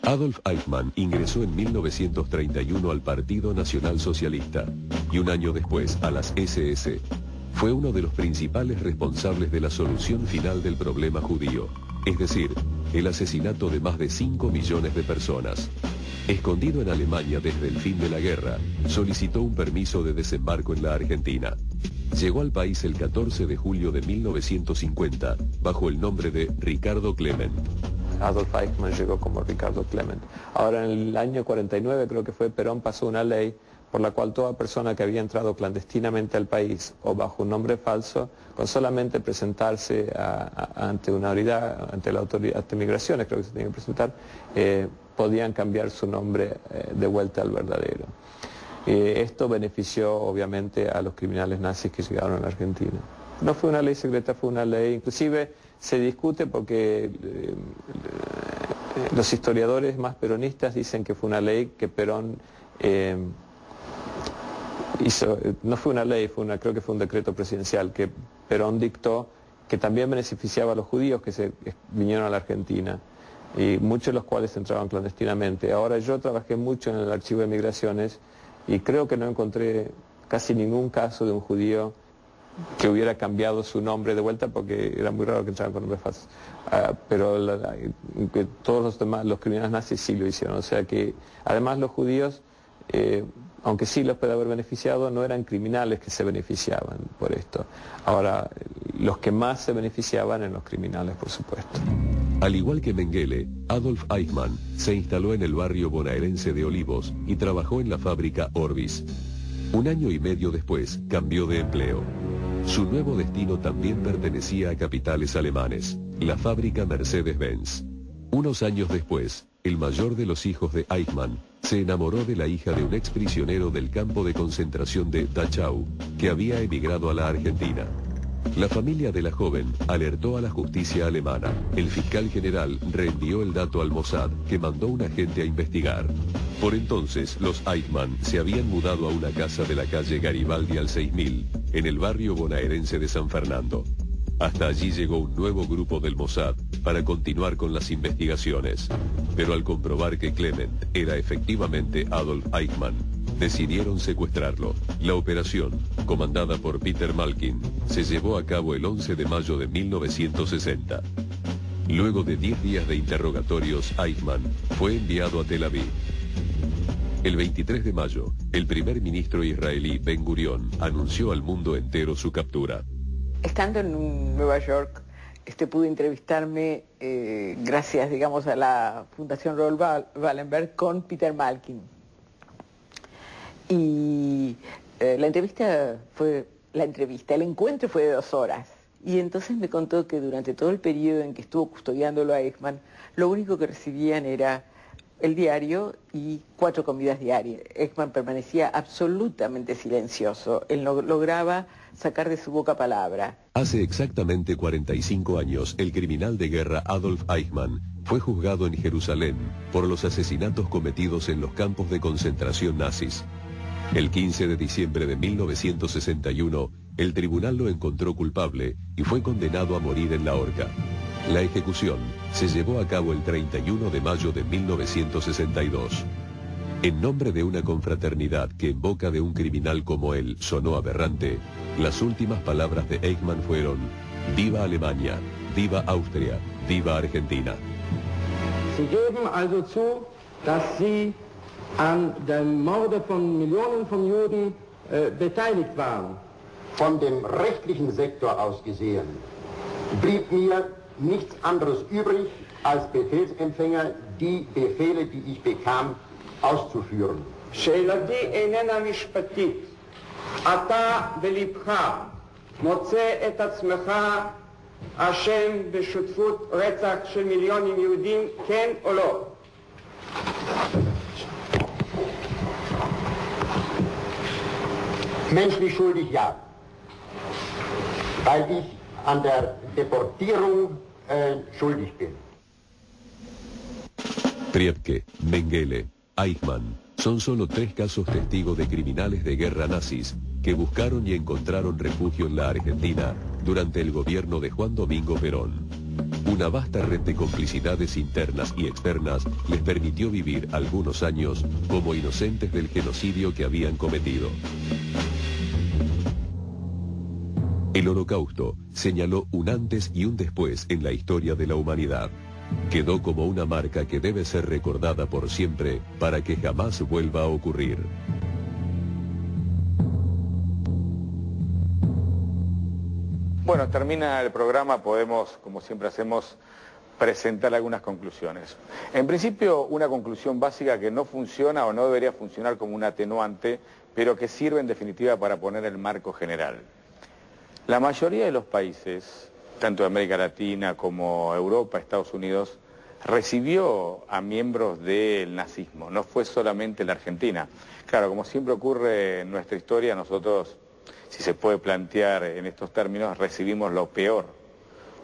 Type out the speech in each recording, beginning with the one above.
Adolf Eichmann ingresó en 1931 al Partido Nacional Socialista y un año después a las SS. Fue uno de los principales responsables de la solución final del problema judío, es decir, el asesinato de más de 5 millones de personas. Escondido en Alemania desde el fin de la guerra, solicitó un permiso de desembarco en la Argentina. Llegó al país el 14 de julio de 1950 bajo el nombre de Ricardo Klement. Adolf Eichmann llegó como Ricardo Klement. Ahora en el año 49 creo que fue, Perón pasó una ley por la cual toda persona que había entrado clandestinamente al país o bajo un nombre falso, con solamente presentarse ante una autoridad, ante la autoridad de migraciones, creo que se tenía que presentar, podían cambiar su nombre de vuelta al verdadero. Esto benefició obviamente a los criminales nazis que llegaron a la Argentina. No fue una ley secreta, fue una ley, inclusive se discute porque los historiadores más peronistas dicen que fue una ley que Perón hizo, no fue una ley, creo que fue un decreto presidencial que Perón dictó, que también beneficiaba a los judíos que se vinieron a la Argentina, y muchos de los cuales entraban clandestinamente. Ahora yo trabajé mucho en el archivo de migraciones y creo que no encontré casi ningún caso de un judío que hubiera cambiado su nombre de vuelta, porque era muy raro que entraran con nombres falsos. Pero que todos los demás, los criminales nazis sí lo hicieron. O sea que además los judíos, aunque sí los puede haber beneficiado, no eran criminales que se beneficiaban por esto. Ahora, los que más se beneficiaban eran los criminales, por supuesto. Al igual que Mengele, Adolf Eichmann se instaló en el barrio bonaerense de Olivos y trabajó en la fábrica Orbis. Un año y medio después, cambió de empleo. Su nuevo destino también pertenecía a capitales alemanes, la fábrica Mercedes-Benz. Unos años después, el mayor de los hijos de Eichmann se enamoró de la hija de un exprisionero del campo de concentración de Dachau, que había emigrado a la Argentina. La familia de la joven alertó a la justicia alemana. El fiscal general reenvió el dato al Mossad, que mandó un agente a investigar. Por entonces, los Eichmann se habían mudado a una casa de la calle Garibaldi al 6000, en el barrio bonaerense de San Fernando. Hasta allí llegó un nuevo grupo del Mossad para continuar con las investigaciones. Pero al comprobar que Klement era efectivamente Adolf Eichmann, decidieron secuestrarlo. La operación, comandada por Peter Malkin, se llevó a cabo el 11 de mayo de 1960. Luego de 10 días de interrogatorios, Eichmann fue enviado a Tel Aviv. El 23 de mayo, el primer ministro israelí Ben Gurión anunció al mundo entero su captura. Estando en Nueva York, pude entrevistarme, gracias, digamos, a la Fundación Raoul Wallenberg, con Peter Malkin. Y el encuentro fue de 2 horas. Y entonces me contó que durante todo el periodo en que estuvo custodiándolo a Eichmann, lo único que recibían era el diario y 4 comidas diarias. Eichmann permanecía absolutamente silencioso. Él no lograba sacar de su boca palabra. Hace exactamente 45 años, el criminal de guerra Adolf Eichmann fue juzgado en Jerusalén por los asesinatos cometidos en los campos de concentración nazis. El 15 de diciembre de 1961, el tribunal lo encontró culpable y fue condenado a morir en la horca. La ejecución se llevó a cabo el 31 de mayo de 1962. En nombre de una confraternidad que en boca de un criminal como él sonó aberrante, las últimas palabras de Eichmann fueron: «Viva Alemania, viva Austria, viva Argentina». Sie geben also zu, dass Sie an dem Morde von Millionen von Juden beteiligt waren. Von dem rechtlichen Sektor aus gesehen blieb mir nichts anderes übrig, als Befehlsempfänger die Befehle, die ich bekam, auszuführen. שאלתי איננה משפטית. אתה בלבך מוצא את עצמך אשם בשותפות רצח של מיליונים יהודים, כן או לא? Menschlich schuldig, ja. Weil ich an der Deportierung schuldig bin. Priebke, Mengele, Eichmann son solo 3 casos testigos de criminales de guerra nazis que buscaron y encontraron refugio en la Argentina durante el gobierno de Juan Domingo Perón. Una vasta red de complicidades internas y externas les permitió vivir algunos años como inocentes del genocidio que habían cometido. El Holocausto señaló un antes y un después en la historia de la humanidad. Quedó como una marca que debe ser recordada por siempre para que jamás vuelva a ocurrir. Bueno, termina el programa, podemos, como siempre hacemos, presentar algunas conclusiones. En principio, una conclusión básica que no funciona o no debería funcionar como un atenuante, pero que sirve en definitiva para poner el marco general. La mayoría de los países, tanto de América Latina como Europa, Estados Unidos, recibió a miembros del nazismo, no fue solamente la Argentina. Claro, como siempre ocurre en nuestra historia, nosotros, si se puede plantear en estos términos, recibimos lo peor.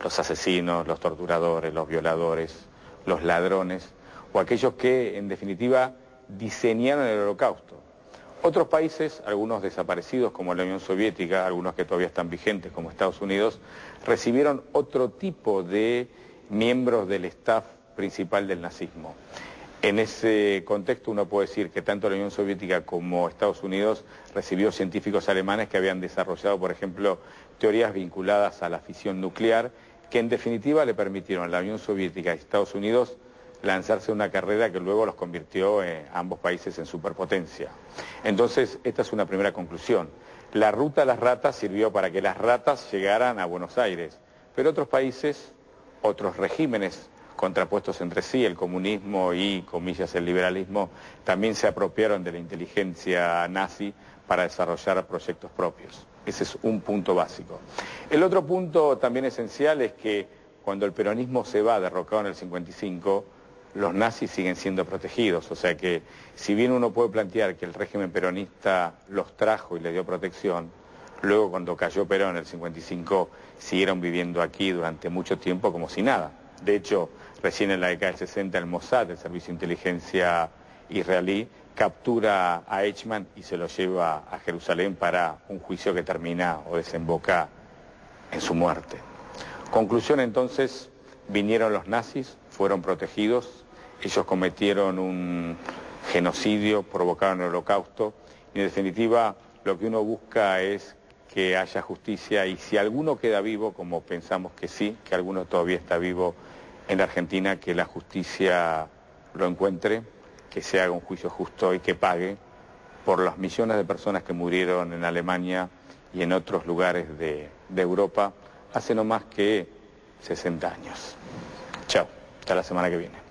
Los asesinos, los torturadores, los violadores, los ladrones, o aquellos que, en definitiva, diseñaron el Holocausto. Otros países, algunos desaparecidos como la Unión Soviética, algunos que todavía están vigentes como Estados Unidos, recibieron otro tipo de miembros del staff principal del nazismo. En ese contexto uno puede decir que tanto la Unión Soviética como Estados Unidos recibió científicos alemanes que habían desarrollado, por ejemplo, teorías vinculadas a la fisión nuclear, que en definitiva le permitieron a la Unión Soviética y Estados Unidos lanzarse una carrera que luego los convirtió a ambos países en superpotencia. Entonces, esta es una primera conclusión. La ruta de las ratas sirvió para que las ratas llegaran a Buenos Aires, pero otros países, otros regímenes contrapuestos entre sí, el comunismo y, comillas, el liberalismo, también se apropiaron de la inteligencia nazi para desarrollar proyectos propios. Ese es un punto básico. El otro punto también esencial es que cuando el peronismo se va derrocado en el 55, los nazis siguen siendo protegidos, o sea que si bien uno puede plantear que el régimen peronista los trajo y les dio protección, luego cuando cayó Perón en el 55 siguieron viviendo aquí durante mucho tiempo como si nada. De hecho, recién en la década del 60 el Mossad, el Servicio de Inteligencia israelí, captura a Eichmann y se lo lleva a Jerusalén para un juicio que termina o desemboca en su muerte. Conclusión entonces, vinieron los nazis, fueron protegidos, ellos cometieron un genocidio, provocaron el Holocausto y en definitiva lo que uno busca es que haya justicia y si alguno queda vivo, como pensamos que sí, que alguno todavía está vivo en la Argentina, que la justicia lo encuentre, que se haga un juicio justo y que pague por las millones de personas que murieron en Alemania y en otros lugares de Europa hace no más que 60 años. Chao, hasta la semana que viene.